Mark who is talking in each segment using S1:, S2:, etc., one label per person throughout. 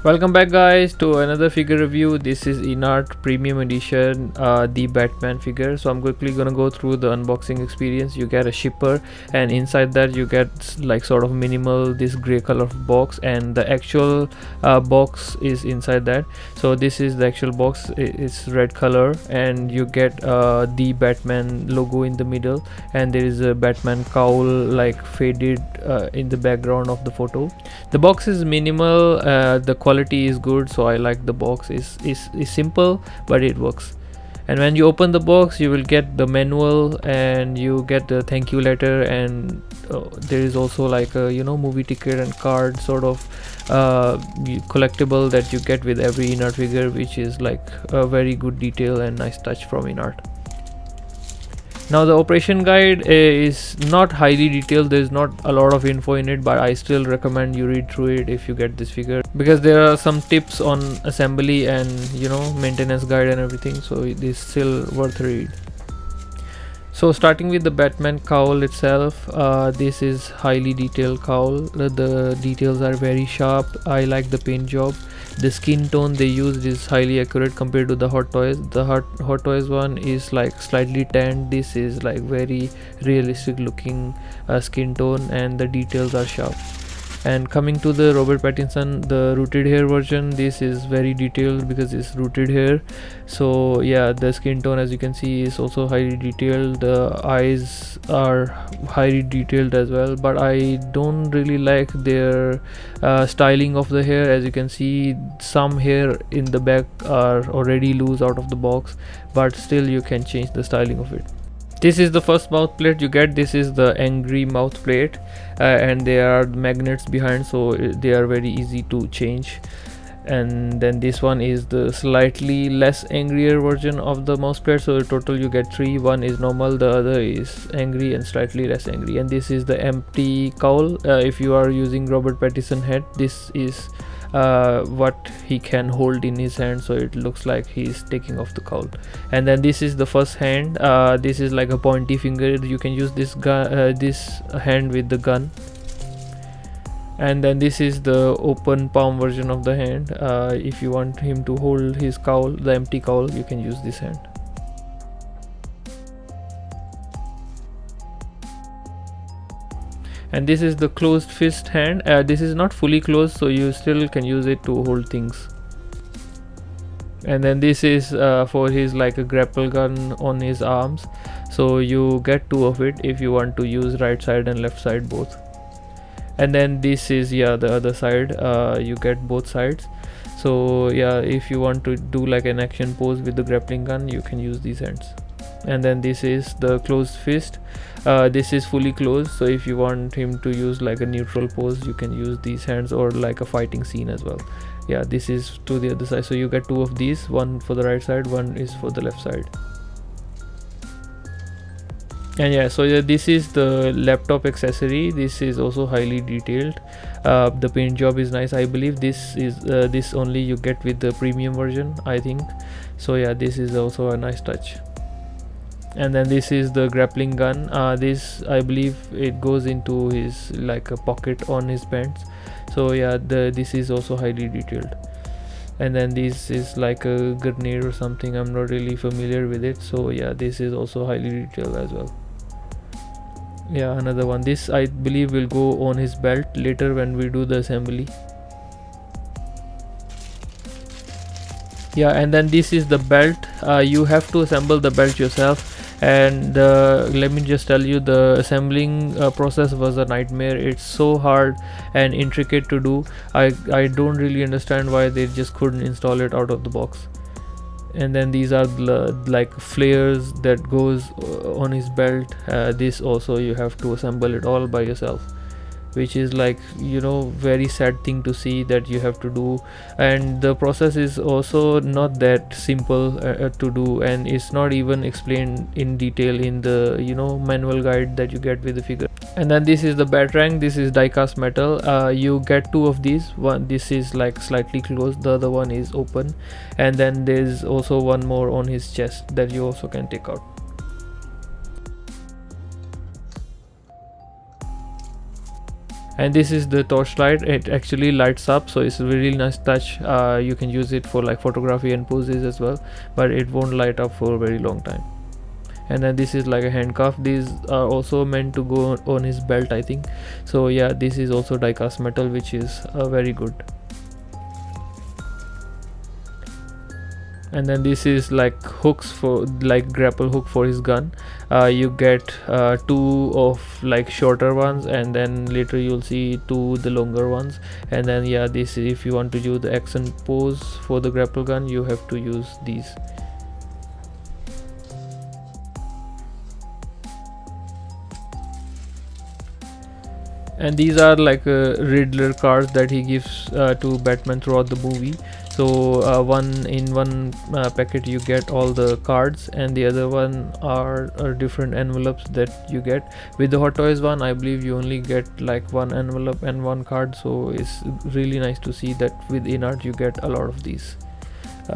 S1: Welcome back guys to another figure review. This is INART Premium Edition, the Batman figure. So I'm quickly gonna go through the unboxing experience. You get a shipper, and inside that you get like sort of minimal this gray color box, and the actual box is inside that. So this is the actual box. It's red color, and you get the Batman logo in the middle, and there is a Batman cowl like faded in the background of the photo. The box is minimal, the quality is good, so I like the box. Is simple, but it works. And when you open the box, you will get the manual, and you get the thank you letter, and there is also like a movie ticket and card sort of collectible that you get with every INART figure, which is like a very good detail and nice touch from INART. Now the operation guide is not highly detailed. There's not a lot of info in it, but I still recommend you read through it if you get this figure, because there are some tips on assembly and maintenance guide and everything, so it is still worth a read. So starting with the Batman cowl itself, this is highly detailed cowl. The details are very sharp. I like the paint job. The skin tone they used is highly accurate compared to the Hot Toys. The Hot Toys one is like slightly tanned. This is like very realistic looking skin tone, and the details are sharp. And coming to the Robert Pattinson, the rooted hair version, this is very detailed because it's rooted hair. So yeah, the skin tone, as you can see, is also highly detailed. The eyes are highly detailed as well, but I don't really like their styling of the hair. As you can see, some hair in the back are already loose out of the box, but still you can change the styling of it. This is the first mouth plate you get. This is the angry mouth plate, and there are magnets behind, so they are very easy to change. And then this one is the slightly less angrier version of the mouse plate. So in total you get three. One is normal, the other is angry, and slightly less angry. And this is the empty cowl. If you are using Robert Pattinson head, this is what he can hold in his hand, so it looks like he's taking off the cowl. And then this is the first hand. This is like a pointy finger. You can use this gun, this hand with the gun. And then this is the open palm version of the hand. If you want him to hold his cowl, the empty cowl, you can use this hand. And this is the closed fist hand. This is not fully closed, so you still can use it to hold things. And then this is for his like a grapple gun on his arms, so you get two of it if you want to use right side and left side both. And then this is the other side. You get both sides, so yeah, if you want to do like an action pose with the grappling gun, you can use these hands. And then this is the closed fist. This is fully closed, so if you want him to use like a neutral pose, you can use these hands, or like a fighting scene as well. Yeah, this is to the other side, so you get two of these, one for the right side, one is for the left side. And yeah, so yeah, this is the laptop accessory. This is also highly detailed. The paint job is nice. I believe this is this only you get with the premium version, I think. So yeah, this is also a nice touch. And then this is the grappling gun. This, I believe, it goes into his like a pocket on his pants. So yeah, this is also highly detailed. And then this is like a grenade or something. I'm not really familiar with it, so yeah, this is also highly detailed as well. Yeah, another one. This I believe will go on his belt later when we do the assembly. Yeah, and then this is the belt. You have to assemble the belt yourself, and let me just tell you, the assembling process was a nightmare. It's so hard and intricate to do. I don't really understand why they just couldn't install it out of the box. And then these are like flares that goes on his belt. This also you have to assemble it all by yourself, which is like very sad thing to see that you have to do. And the process is also not that simple to do, and it's not even explained in detail in the manual guide that you get with the figure. And then this is the batarang. This is die-cast metal. You get two of these. One, this is like slightly closed, the other one is open. And then there's also one more on his chest that you also can take out. And this is the torchlight. It actually lights up, so it's a really nice touch. You can use it for like photography and poses as well, but it won't light up for a very long time. And then this is like a handcuff. These are also meant to go on his belt, I think. So yeah, this is also die cast metal, which is very good. And then this is like hooks for like grapple hook for his gun. You get two of like shorter ones, and then later you'll see two the longer ones. And then yeah, this, if you want to do the action pose for the grapple gun, you have to use these. And these are like Riddler cards that he gives to Batman throughout the movie. So one in one packet you get all the cards, and the other one are different envelopes that you get. With the Hot Toys one, I believe you only get like one envelope and one card, so it's really nice to see that with INART you get a lot of these.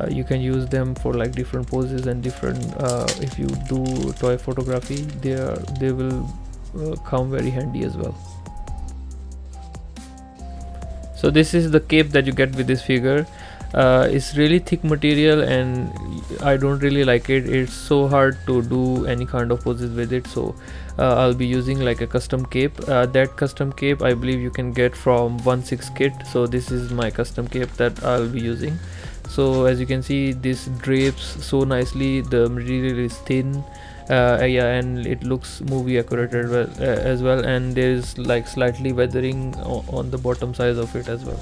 S1: You can use them for like different poses and different if you do toy photography, they will come very handy as well. So this is the cape that you get with this figure. It's really thick material and I don't really like it. It's so hard to do any kind of poses with it, so I'll be using like a custom cape. That custom cape I believe you can get from 1/6 kit, so this is my custom cape that I'll be using. So as you can see, this drapes so nicely, the material is thin, yeah, and it looks movie accurate as well, and there's like slightly weathering on the bottom sides of it as well.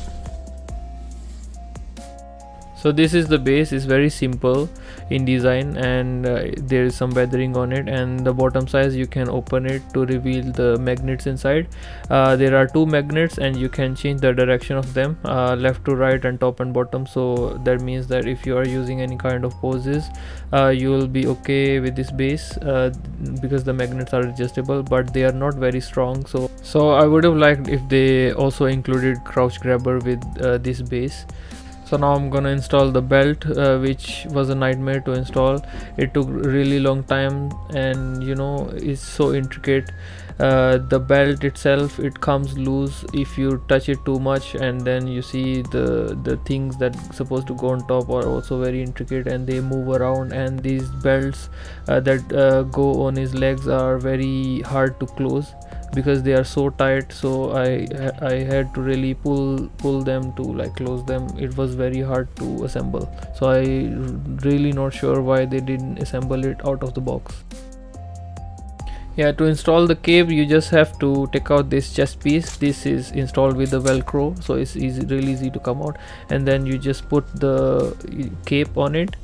S1: So this is the base. Is very simple in design, and there is some weathering on it, and the bottom size you can open it to reveal the magnets inside. There are two magnets and you can change the direction of them, left to right and top and bottom. So that means that if you are using any kind of poses, you will be okay with this base, because the magnets are adjustable, but they are not very strong. So I would have liked if they also included crouch grabber with this base. So now I'm gonna install the belt, which was a nightmare to install. It took really long time, and you know, it's so intricate. The belt itself, it comes loose if you touch it too much, and then you see the things that supposed to go on top are also very intricate and they move around. And these belts that go on his legs are very hard to close because they are so tight. So I had to really pull them to like close them. It was very hard to assemble, so I really not sure why they didn't assemble it out of the box. Yeah, to install the cape you just have to take out this chest piece. This is installed with the velcro, so it's really easy to come out, and then you just put the cape on it.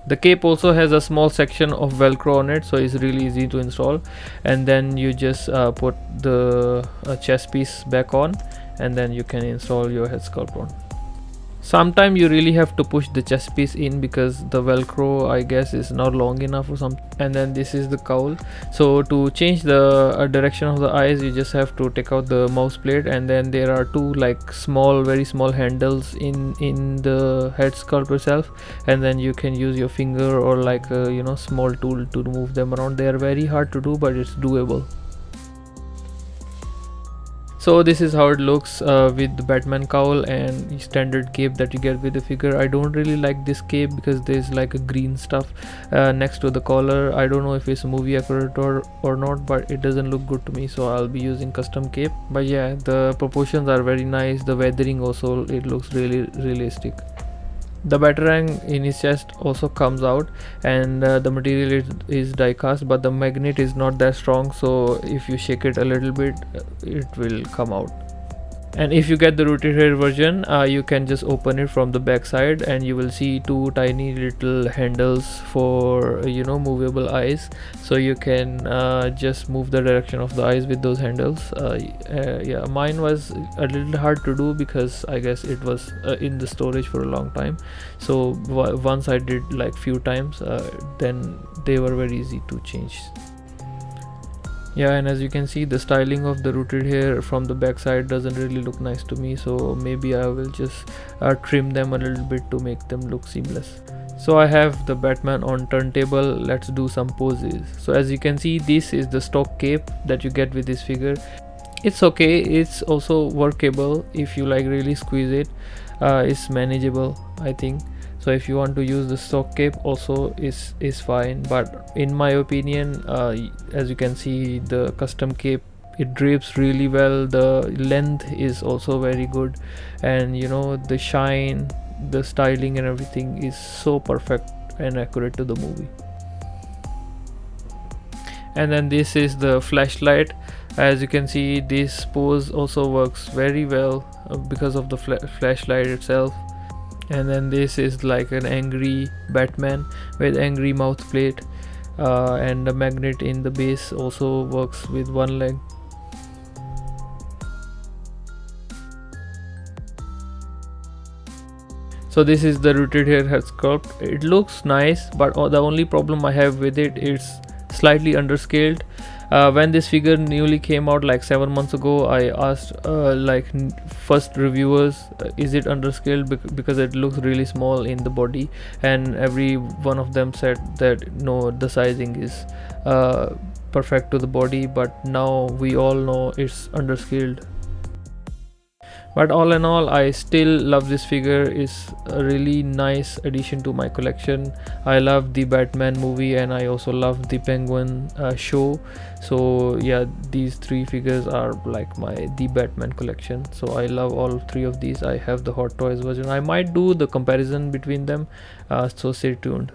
S1: The cape also has a small section of velcro on it, so it's really easy to install. And then you just put the chest piece back on, and then you can install your head sculpt on. Sometimes you really have to push the chest piece in because the velcro, I guess, is not long enough or something. And then this is the cowl. So to change the direction of the eyes, you just have to take out the mouse plate, and then there are two like small, very small handles in the head sculpt itself, and then you can use your finger or like a, you know, small tool to move them around. They are very hard to do, but it's doable. So this is how it looks with the Batman cowl and standard cape that you get with the figure. I don't really like this cape because there's like a green stuff next to the collar. I don't know if it's movie accurate or not, but it doesn't look good to me, so I'll be using custom cape. But yeah, the proportions are very nice. The weathering also, it looks really realistic. The batarang in his chest also comes out, and the material is die cast, but the magnet is not that strong, so if you shake it a little bit it will come out. And if you get the rooted hair version, you can just open it from the back side, and you will see two tiny little handles for, you know, movable eyes, so you can just move the direction of the eyes with those handles. Yeah, mine was a little hard to do because I guess it was in the storage for a long time, so once I did like few times, then they were very easy to change. Yeah, and as you can see, the styling of the rooted hair from the back side doesn't really look nice to me, so maybe I will just trim them a little bit to make them look seamless. So I have the Batman on turntable. Let's do some poses. So as you can see, this is the stock cape that you get with this figure. It's okay, it's also workable if you like really squeeze it. It's manageable, I think. So if you want to use the stock cape also is fine, but in my opinion, as you can see, the custom cape, it drapes really well, the length is also very good, and you know, the shine, the styling and everything is so perfect and accurate to the movie. And then this is the flashlight. As you can see, this pose also works very well because of the flashlight itself. And then this is like an angry Batman with angry mouth plate, and the magnet in the base also works with one leg. So this is the rooted hair sculpt. It looks nice, but the only problem I have with it is slightly underscaled. When this figure newly came out like 7 months ago, I asked first reviewers, is it underscaled because it looks really small in the body, and every one of them said that no, the sizing is perfect to the body, but now we all know it's underscaled. But all in all, I still love this figure. It's a really nice addition to my collection. I love the Batman movie, and I also love the Penguin show. So yeah, these three figures are like the Batman collection. So I love all three of these. I have the Hot Toys version. I might do the comparison between them, so stay tuned.